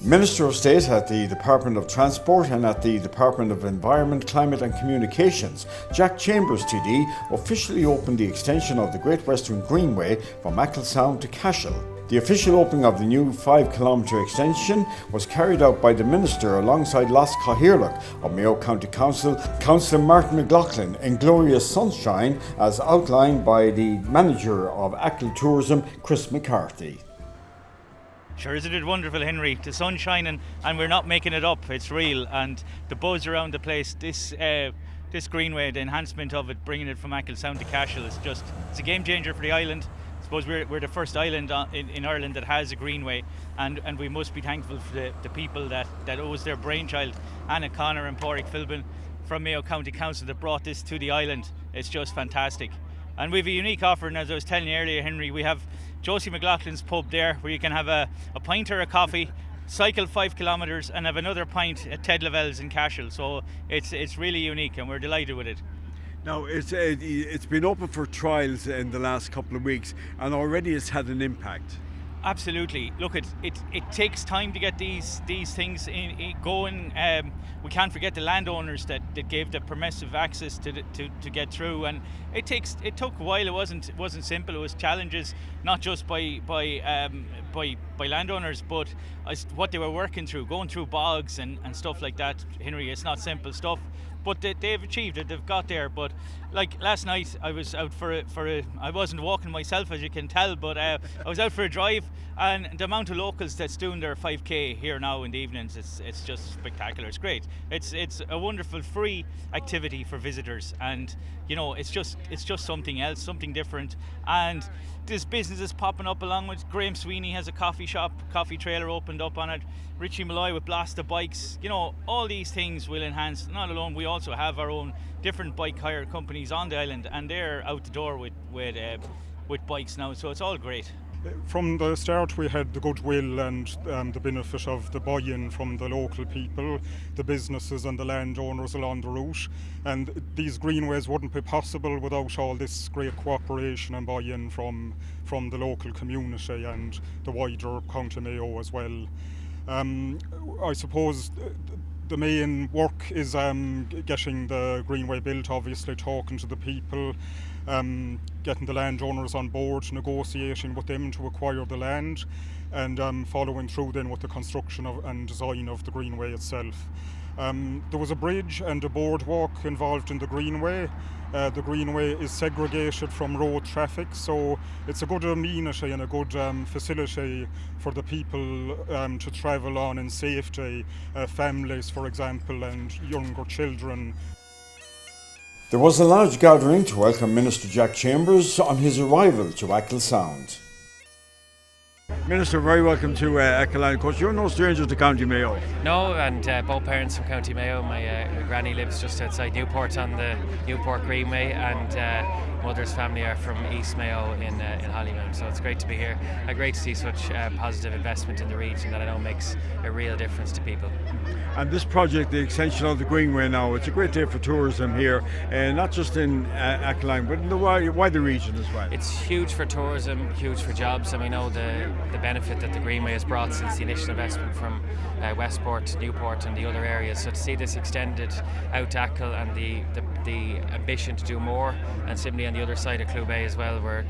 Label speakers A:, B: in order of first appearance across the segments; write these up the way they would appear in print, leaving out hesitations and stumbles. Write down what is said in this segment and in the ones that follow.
A: Minister of State at the Department of Transport and at the Department of Environment, Climate and Communications, Jack Chambers TD, officially opened the extension of the Great Western Greenway from Achill Sound to Cashel. The official opening of the new 5-kilometre extension was carried out by the Minister alongside Leas Cathaoirleach of Mayo County Council, Councillor Martin McLoughlin, in glorious sunshine as outlined by the Manager of Achill Tourism, Chris McCarthy.
B: Sure, isn't it wonderful, Henry? The sun's shining and we're not making it up, it's real, and the buzz around the place, this greenway, the enhancement of it, bringing it from Achill Sound to Cashel, it's a game changer for the island. I suppose we're the first island in Ireland that has a greenway, and we must be thankful for the people that owes their brainchild, Anna Connor and Pádraig Philbin from Mayo County Council, that brought this to the island. It's just fantastic. And we have a unique offer, and as I was telling you earlier, Henry, we have Josie McLaughlin's pub there where you can have a pint or a coffee, cycle 5 kilometres and have another pint at Ted Lavell's in Cashel. So it's really unique and we're delighted with it.
C: Now, it's been open for trials in the last couple of weeks and already it's had an impact.
B: Absolutely. Look, it takes time to get these things going. We can't forget the landowners that gave the permissive access to get through, and it took a while. It wasn't simple. It was challenges, not just by landowners, but what they were working through, going through bogs and stuff like that. Henry, it's not simple stuff. But they've achieved it, they've got there. But like last night, I was out I wasn't walking myself, as you can tell, but I was out for a drive, and the amount of locals that's doing their 5k here now in the evenings, it's just spectacular. It's great. It's a wonderful free activity for visitors, and you know, it's just something else, something different. And there's businesses popping up along with. Graham Sweeney has a coffee trailer opened up on it. Richie Malloy with Blasta bikes. You know, all these things will enhance. Not alone, we also have our own different bike hire companies on the island, and they're out the door with bikes now. So it's all great.
D: From the start, we had the goodwill and the benefit of the buy-in from the local people, the businesses and the landowners along the route, and these greenways wouldn't be possible without all this great cooperation and buy-in from the local community and the wider County Mayo as well. I suppose the main work is getting the greenway built, obviously talking to the people, getting the landowners on board, negotiating with them to acquire the land, and following through then with the construction and design of the greenway itself. There was a bridge and a boardwalk involved in the greenway. The greenway is segregated from road traffic, so it's a good amenity and a good facility for the people to travel on in safety, families for example, and younger children.
A: There was a large gathering to welcome Minister Jack Chambers on his arrival to Achill Sound.
C: Minister, very welcome to Achill. Of course, you're no stranger to County Mayo.
E: No, and both parents from County Mayo. My granny lives just outside Newport on the Newport Greenway, and mother's family are from East Mayo in Hollymount. So it's great to be here. Great to see such positive investment in the region that I know makes a real difference to people.
C: And this project, the extension of the Greenway now, it's a great day for tourism here, not just in Achill, but in the wider region as well.
E: It's huge for tourism, huge for jobs, and we know the benefit that the Greenway has brought since the initial investment from Westport, Newport and the other areas. So to see this extended out to Achill and the ambition to do more, and similarly on the other side of Cllr as well, we're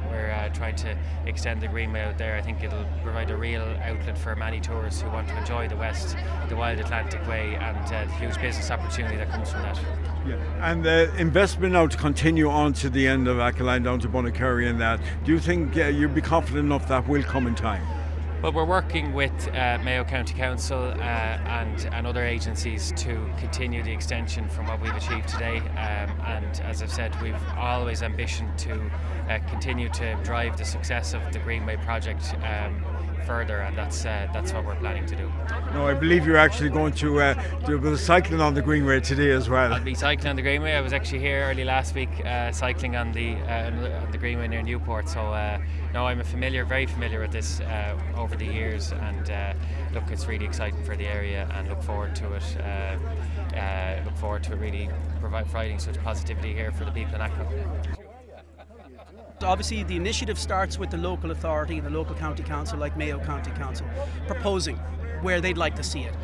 E: trying to extend the Greenway out there. I think it'll provide a real outlet for many tourists who want to enjoy the West, the wild Atlantic way, and the huge business opportunity that comes from that.
C: Yeah. And the investment now to continue on to the end of Achill Line down to Bunnakerry and that, do you think you'd be confident enough that will come in time?
E: Well, we're working with Mayo County Council and other agencies to continue the extension from what we've achieved today, and as I've said, we've always ambition to continue to drive the success of the Greenway project further, and that's what we're planning to do.
C: No, I believe you're actually going to do a bit of cycling on the Greenway today as well.
E: I'll be cycling on the Greenway. I was actually here early last week cycling on the Greenway near Newport, so no, I'm very familiar with this over the years, and look, it's really exciting for the area, and look forward to it really providing such positivity here for the people in Achill.
F: Obviously the initiative starts with the local authority, the local county council like Mayo County Council, proposing where they'd like to see it.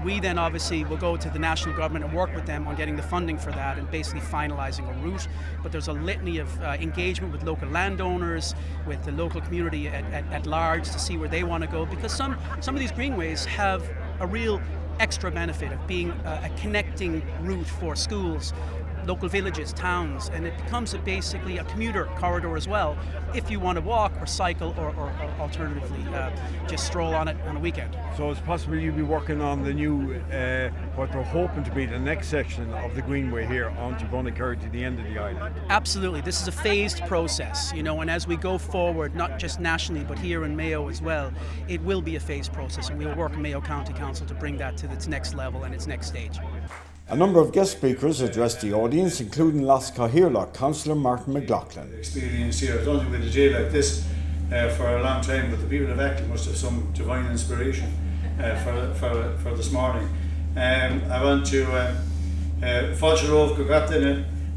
F: We then obviously will go to the national government and work with them on getting the funding for that and basically finalising a route. But there's a litany of engagement with local landowners, with the local community at large to see where they want to go, because some of these greenways have a real extra benefit of being a connecting route for schools, local villages, towns, and it becomes basically a commuter corridor as well if you want to walk or cycle or alternatively just stroll on it on a weekend.
C: So it's possible you'll be working on the new, what they're hoping to be the next section of the Greenway here onto Bunnaker to the end of the island.
F: Absolutely. This is a phased process, and as we go forward, not just nationally but here in Mayo as well, it will be a phased process, and we'll work with Mayo County Council to bring that to its next level and its next stage.
A: A number of guest speakers addressed the audience, including Cathaoirleach Councillor Martin McLoughlin.
G: Experience here, I don't think we had a day like this for a long time, but the people of Achill must have some divine inspiration for this morning. I want to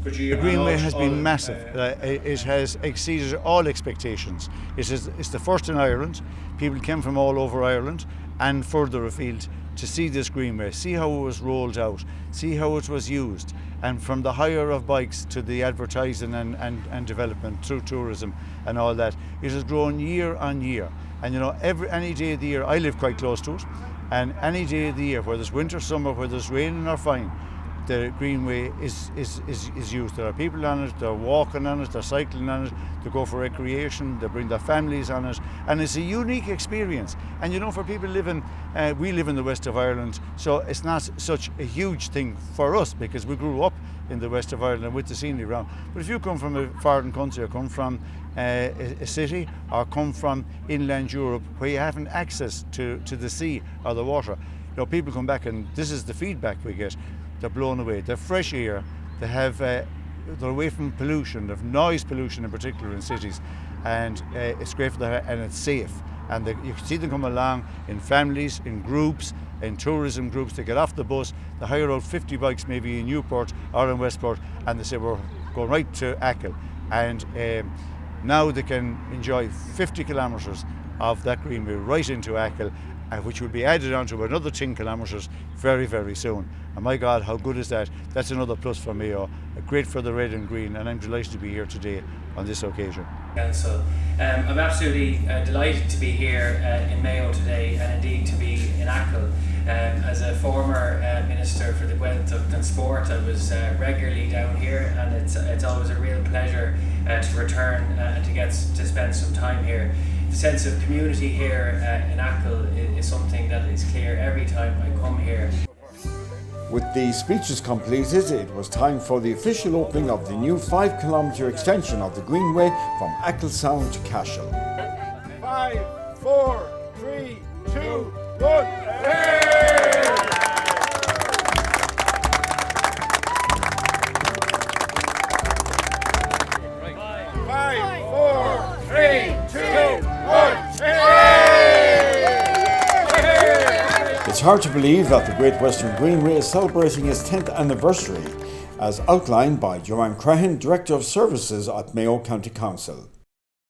H: the Greenway has been massive. It has exceeded all expectations. It's the first in Ireland. People came from all over Ireland and further afield to see this Greenway, see how it was rolled out, see how it was used, and from the hire of bikes to the advertising and development through tourism and all that, it has grown year on year. And any day of the year, I live quite close to it, and any day of the year, whether it's winter, summer, whether it's raining or fine, the Greenway is used. There are people on it, they're walking on it, they're cycling on it, they go for recreation, they bring their families on it, and it's a unique experience. And for people living, we live in the west of Ireland, so it's not such a huge thing for us because we grew up in the west of Ireland with the scenery around. But if you come from a foreign country or come from a city or come from inland Europe where you haven't access to the sea or the water, people come back and this is the feedback we get. They're blown away. They're fresh air. They're away from pollution, of noise pollution in particular in cities, and it's great for them and it's safe. And you can see them come along in families, in groups, in tourism groups. They get off the bus, they hire out 50 bikes maybe in Newport or in Westport, and they say we're going right to Achill. And now they can enjoy 50 kilometres of that Greenway right into Achill, which will be added on to another 10 kilometres very, very soon. And my God, how good is that? That's another plus for Mayo. Great for the red and green, and I'm delighted to be here today on this occasion.
E: Council. I'm absolutely delighted to be here in Mayo today, and indeed to be in Achill. As a former Minister for the Wealth and Sport, I was regularly down here, and it's always a real pleasure to return and to get to spend some time here. The sense of community here in Achill is something that is clear every time I come here.
A: With the speeches completed, it was time for the official opening of the new 5-kilometre extension of the Greenway from Achill Sound to Cashel.
C: 5, 4, 3, 2, 1. Hey! 5, 4, 3, 2, 1.
A: It's hard to believe that the Great Western Greenway is celebrating its 10th anniversary, as outlined by Joanne Crahan, Director of Services at Mayo County Council.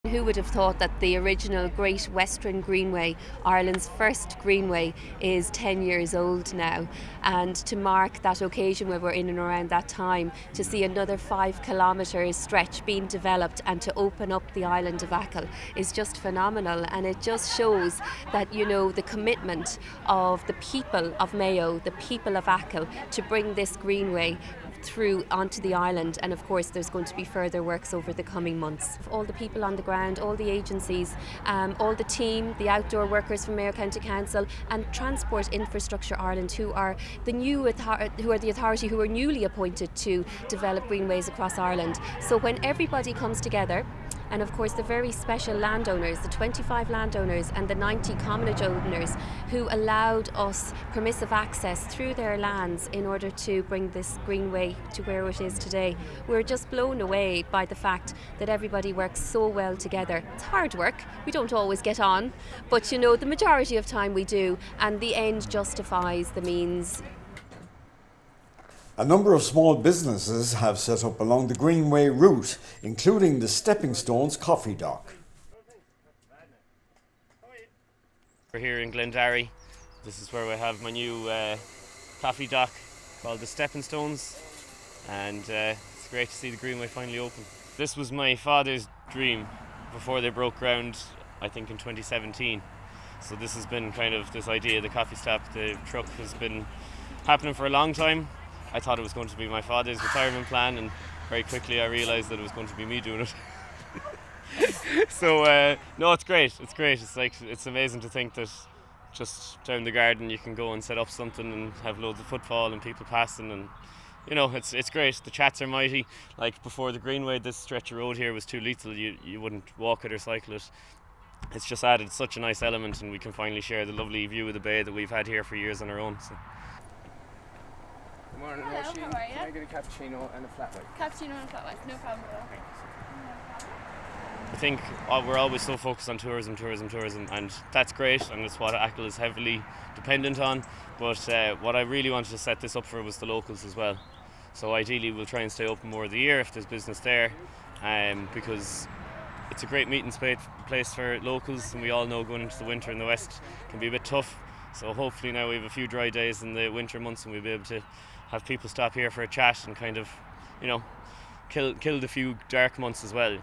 I: Who would have thought that the original Great Western Greenway, Ireland's first greenway, is 10 years old now, and to mark that occasion where we're in and around that time, to see another 5 kilometres stretch being developed and to open up the island of Achill is just phenomenal. And it just shows that the commitment of the people of Mayo, the people of Achill, to bring this greenway through onto the island. And of course there's going to be further works over the coming months. All the people on the ground, all the agencies, all the team, the outdoor workers from Mayo County Council and Transport Infrastructure Ireland, who are the authority who are newly appointed to develop greenways across Ireland. So when everybody comes together, and of course the very special landowners, the 25 landowners and the 90 commonage owners who allowed us permissive access through their lands in order to bring this greenway to where it is today. We're just blown away by the fact that everybody works so well together. It's hard work, we don't always get on, but the majority of time we do, and the end justifies the means.
A: A number of small businesses have set up along the Greenway route, including the Stepping Stones Coffee Dock.
J: We're here in Glendarry This is where we have my new coffee dock called the Stepping Stones, and it's great to see the Greenway finally open. This was my father's dream before they broke ground, I think in 2017. So this has been kind of this idea, the coffee stop, the truck has been happening for a long time. I thought it was going to be my father's retirement plan, and very quickly I realised that it was going to be me doing it. So no, it's great. It's amazing to think that just down the garden you can go and set up something and have loads of footfall and people passing, and you know, it's great. The chats are mighty. Like before the Greenway, this stretch of road here was too lethal. You wouldn't walk it or cycle it. It's just added such a nice element, and we can finally share the lovely view of the bay that we've had here for years on our own. So.
K: Good morning,
L: Hello,
K: Roisin.
L: how are you?
K: Can I get a cappuccino and a flat white?
L: Cappuccino and flat white, no problem at all.
J: I think we're always so focused on tourism, and that's great, and it's what Achill is heavily dependent on. But what I really wanted to set this up for was the locals as well. So ideally we'll try and stay open more of the year if there's business there, because it's a great meeting place for locals, and we all know going into the winter in the west can be a bit tough. So hopefully now we have a few dry days in the winter months and we'll be able to have people stop here for a chat and kind of, you know, kill the few dark months as well.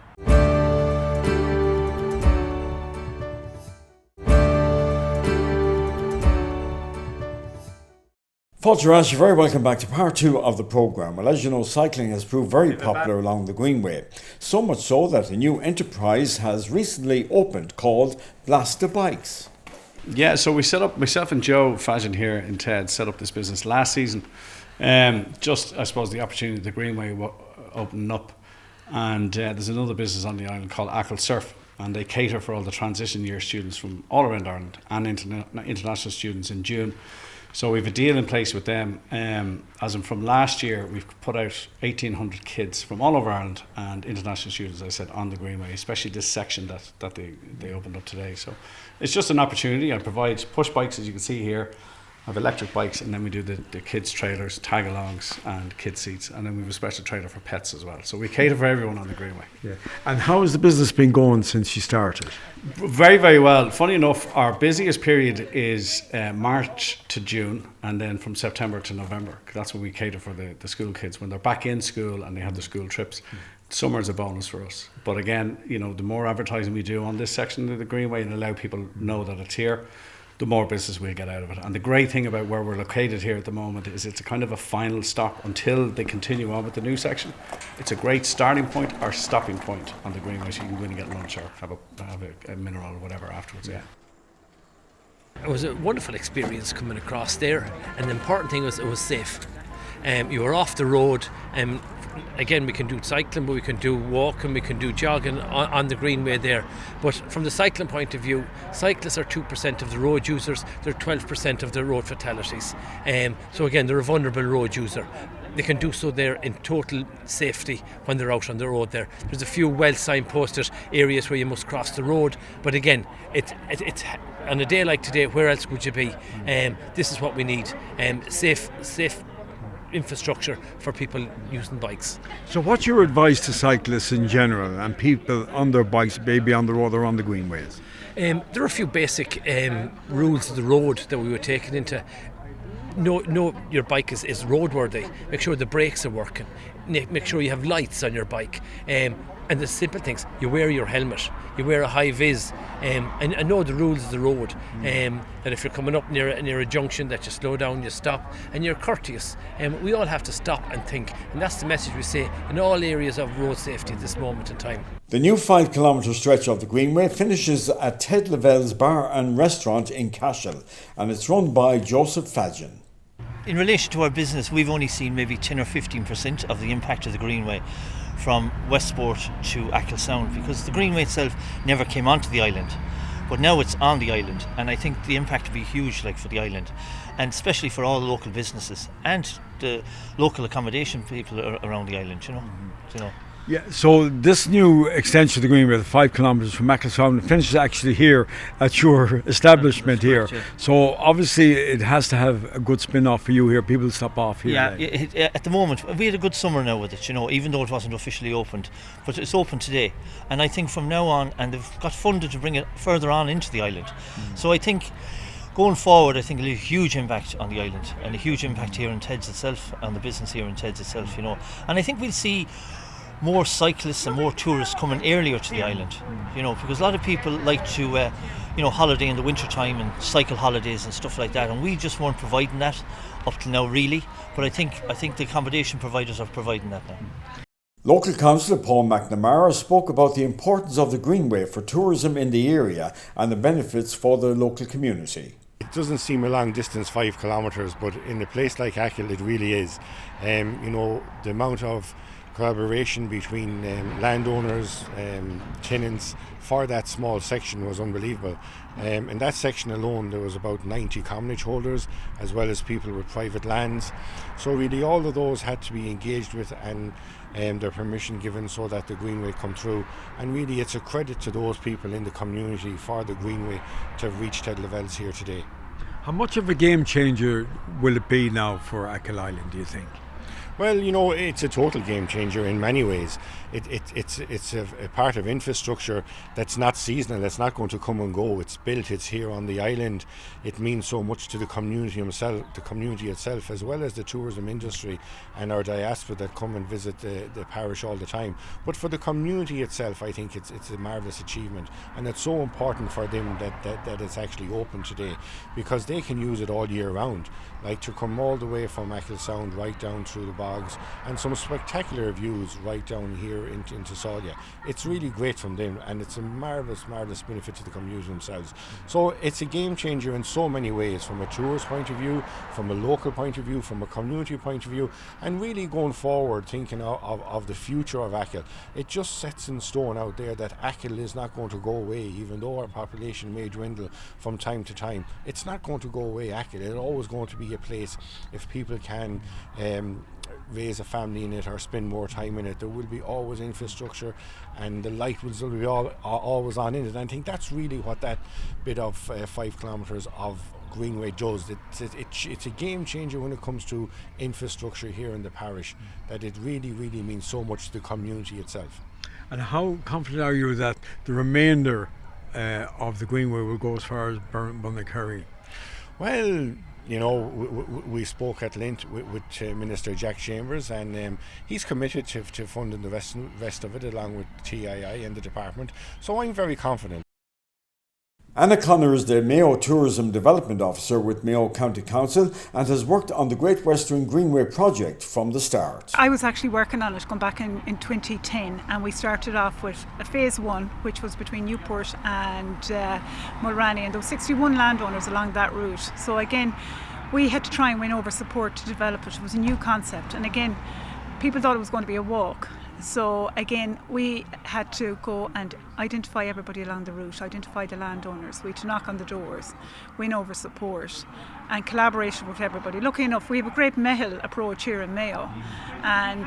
A: Fáilte, you're very welcome back to part 2 of the programme. Well, as you know, cycling has proved very popular along the Greenway. So much so that a new enterprise has recently opened called Blast the Bikes.
M: Yeah, so we set up, myself and Joe Fadgen here in Ted set up this business last season. Just, I suppose, the opportunity of the Greenway opening up. And there's another business on the island called Achill Surf, and they cater for all the transition year students from all around Ireland and international students in June. So we have a deal in place with them. As in from last year, we've put out 1,800 kids from all over Ireland and international students, as I said, on the Greenway, especially this section that they opened up today. So it's just an opportunity. I provide push bikes, as you can see here. I have electric bikes, and then we do the kids' trailers, tag-alongs and kids' seats, and then we have a special trailer for pets as well. So we cater for everyone on the Greenway.
C: Yeah. And how has the business been going since you started?
M: Very, very well. Funny enough, our busiest period is March to June, and then from September to November. That's when we cater for the school kids when they're back in school and they have their school trips. Summer is a bonus for us. But again, you know, the more advertising we do on this section of the Greenway and allow people to know that it's here, the more business we'll get out of it. And the great thing about where we're located here at the moment is it's a kind of a final stop until they continue on with the new section. It's a great starting point or stopping point on the Greenway, so you can go in and get lunch or have a mineral or whatever afterwards. Yeah.
N: It was a wonderful experience coming across there, and the important thing was it was safe. You were off the road, and again, we can do cycling, but we can do walking, we can do jogging on the Greenway there. But from the cycling point of view, cyclists are 2% of the road users, they're 12% of the road fatalities. So again, they're a vulnerable road user. They can do so there in total safety when they're out on the road there. There's a few well signposted areas where you must cross the road, but again, it's on a day like today, where else would you be? This is what we need, safe infrastructure for people using bikes.
C: So what's your advice to cyclists in general and people on their bikes, maybe on the road or on the Greenways?
N: There are a few basic rules of the road that we were taking into. Know your bike is roadworthy. Make sure the brakes are working. Make sure you have lights on your bike. And the simple things, you wear your helmet, you wear a high vis, and know the rules of the road. That if you're coming up near a junction, that you slow down, you stop, and you're courteous. We all have to stop and think, and that's the message we say in all areas of road safety at this moment in time.
A: The new 5-kilometre stretch of the Greenway finishes at Ted Lavelle's Bar and Restaurant in Cashel, and it's run by Joseph Fadgen.
O: In relation to our business, we've only seen maybe 10 or 15% of the impact of the Greenway from Westport to Achill Sound, because the Greenway itself never came onto the island, but now it's on the island, and I think the impact will be huge, like, for the island, and especially for all the local businesses and the local accommodation people around the island, you know.
C: Yeah, so this new extension of the Greenway, the 5 kilometres from McLoughlin, finishes actually here at your establishment here. Yeah. So obviously it has to have a good spin-off for you here. People stop off here.
O: Yeah, at the moment, we had a good summer now with it, you know, even though it wasn't officially opened. But it's open today. And I think from now on, and they've got funded to bring it further on into the island. So I think going forward, I think it'll have a huge impact on the island and a huge impact here in Teds itself, on the business here in Teds itself, you know. And I think we'll see more cyclists and more tourists coming earlier to the island, you know, because a lot of people like to, you know, holiday in the winter time and cycle holidays and stuff like that, and we just weren't providing that up till now, really. But I think the accommodation providers are providing that now.
A: Local Councillor Paul McNamara spoke about the importance of the Greenway for tourism in the area and the benefits for the local community.
P: It doesn't seem a long distance, 5 kilometres, but in a place like Achill it really is. You know, the amount of collaboration between landowners, tenants for that small section was unbelievable. In that section alone there was about 90 commonage holders as well as people with private lands. So really all of those had to be engaged with and their permission given so that the Greenway come through. And really it's a credit to those people in the community for the Greenway to have reached Ted levels here today.
C: How much of a game changer will it be now for Achill Island, do you think?
P: Well, you know, it's a total game changer in many ways. It's a part of infrastructure that's not seasonal, it's not going to come and go. It's built, it's here on the island. It means so much to the community itself, as well as the tourism industry and our diaspora that come and visit the parish all the time. But for the community itself, I think it's a marvellous achievement, and it's so important for them that it's actually open today, because they can use it all year round. Like to come all the way from Achill Sound right down through the bogs, and some spectacular views right down here into Salia. It's really great from them, and it's a marvellous benefit to the community themselves. So it's a game changer in so many ways, from a tourist point of view, from a local point of view, from a community point of view, and really going forward, thinking of the future of Achill. It just sets in stone out there that Achill is not going to go away, even though our population may dwindle from time to time. It's not going to go away, Achill. It's always going to be a place, if people can raise a family in it or spend more time in it, there will be always infrastructure, and the light will still be always on in it. And I think that's really what that bit of 5 kilometres of Greenway does. It's a game changer when it comes to infrastructure here in the parish, that it really means so much to the community itself.
C: And how confident are you that the remainder of the Greenway will go as far as Bunnakerry?
P: Well, you know, we spoke at length with Minister Jack Chambers, and he's committed to funding the rest of it along with TII and the department. So I'm very confident.
A: Anna Connor is the Mayo Tourism Development Officer with Mayo County Council and has worked on the Great Western Greenway project from the start.
Q: I was actually working on it going back in 2010, and we started off with a phase 1, which was between Newport and Mulranny, and there were 61 landowners along that route. So again, we had to try and win over support to develop it. It was a new concept, and again, people thought it was going to be a walk. So again, we had to go and identify everybody along the route, identify the landowners. We had to knock on the doors, win over support, and collaboration with everybody. Lucky enough, we have a great Mehil approach here in Mayo, and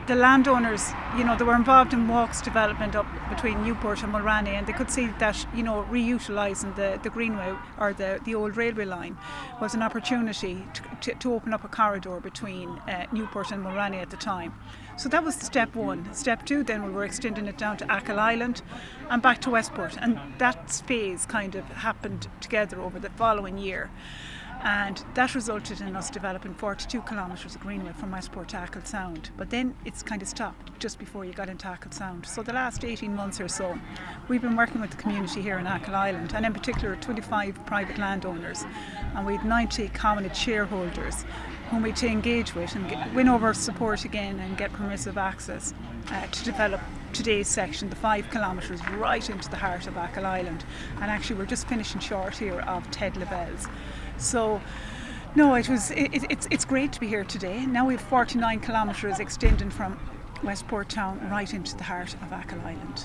Q: the landowners, you know, they were involved in walks development up between Newport and Mulranny, and they could see that, you know, reutilising the Greenway or the old railway line was an opportunity to open up a corridor between Newport and Mulranny at the time. So that was step 1. Step 2, then we were extending it down to Achill Island and back to Westport, and that phase kind of happened together over the following year. And that resulted in us developing 42 kilometres of Greenway from Westport to Achill Sound. But then it's kind of stopped just before you got into Achill Sound. So the last 18 months or so, we've been working with the community here in Achill Island, and in particular 25 private landowners, and we had 90 commonage shareholders whom we to engage with and win over support again and get permissive access to develop today's section, the 5 kilometres right into the heart of Achill Island. And actually we're just finishing short here of Ted Levels. So no, it's great to be here today. Now we have 49 kilometres extending from Westport town right into the heart of Achill Island.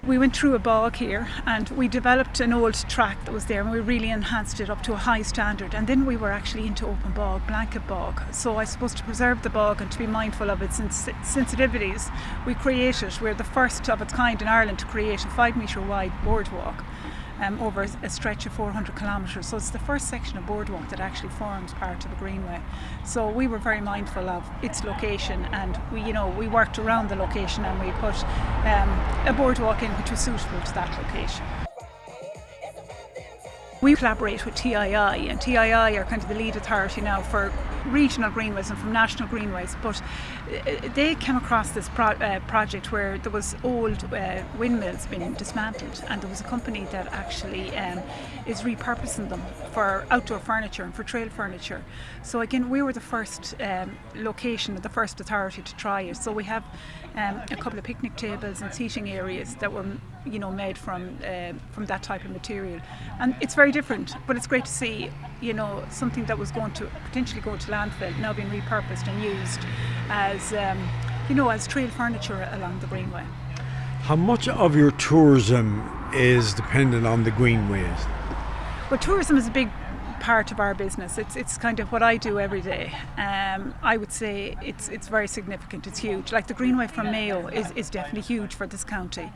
Q: We went through a bog here and we developed an old track that was there, and we really enhanced it up to a high standard, and then we were actually into open bog, blanket bog. So I suppose to preserve the bog and to be mindful of its sensitivities, we're the first of its kind in Ireland to create a 5 metre wide boardwalk over a stretch of 400 kilometres. So it's the first section of boardwalk that actually forms part of a greenway. So we were very mindful of its location, and we worked around the location, and we put a boardwalk in which was suitable to that location. We collaborate with TII, and TII are kind of the lead authority now for regional greenways and from national greenways, but they came across this project where there was old windmills being dismantled, and there was a company that actually is repurposing them for outdoor furniture and for trail furniture. So again, we were the first location, the first authority to try it. So we have a couple of picnic tables and seating areas that were made from that type of material, and it's very different, but it's great to see something that was going to potentially go to landfill now being repurposed and used as as trail furniture along the greenway.
C: How much of your tourism is dependent on the greenways?
Q: Well, tourism is a big part of our business. It's kind of what I do every day. I would say it's very significant. It's huge. Like the Greenway from Mayo is definitely huge for this county.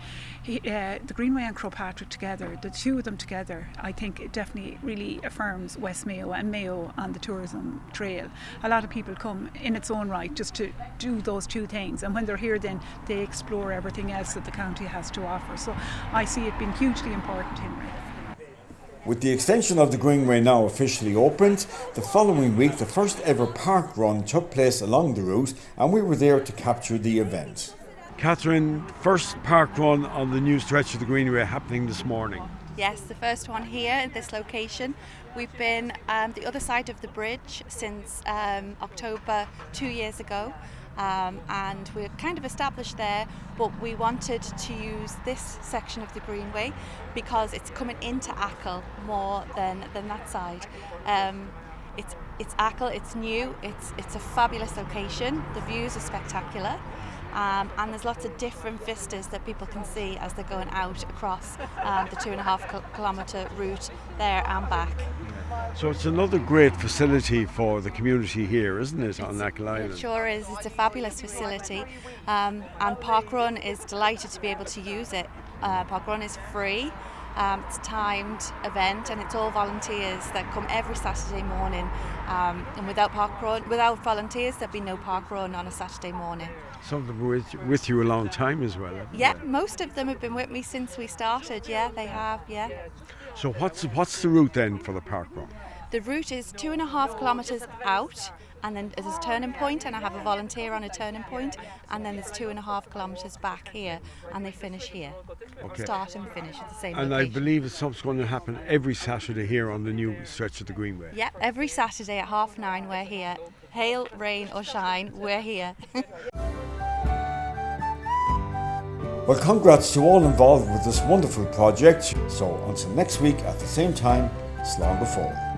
Q: The Greenway and Crowpatrick together, the two of them together, I think it definitely really affirms West Mayo and Mayo on the tourism trail. A lot of people come in its own right just to do those two things, and when they're here then they explore everything else that the county has to offer. So I see it being hugely important, Henry.
A: With the extension of the Greenway now officially opened, the following week the first ever park run took place along the route, and we were there to capture the event.
C: Catherine, first park run on the new stretch of the Greenway happening this morning.
L: Yes, the first one here at this location. We've been the other side of the bridge since October 2 years ago. And we're kind of established there, but we wanted to use this section of the Greenway because it's coming into Achill more than that side. It's Achill, it's new, it's a fabulous location, the views are spectacular. And there's lots of different vistas that people can see as they're going out across the 2.5 kilometre route there and back.
C: So it's another great facility for the community here, isn't it, on Achill Island?
L: It sure is. It's a fabulous facility, and Parkrun is delighted to be able to use it. Parkrun is free. It's a timed event, and it's all volunteers that come every Saturday morning. And without volunteers, there'd be no parkrun on a Saturday morning.
C: Some of them were with you a long time as well.
L: Yeah, most of them have been with me since we started. Yeah, they have. Yeah.
C: So what's the route then for the parkrun?
L: The route is 2.5 kilometres out, and then there's a turning point, and I have a volunteer on a turning point, and then there's 2.5 kilometres back here, and they finish here.
C: Okay.
L: Start and finish at the same
C: and
L: location.
C: I believe it's something going to happen every Saturday here on the new stretch of the Greenway.
L: Yeah, every Saturday at 9:30 we're here. Hail, rain or shine, we're here.
A: Well, congrats to all involved with this wonderful project. So until next week at the same time, slán go fóill.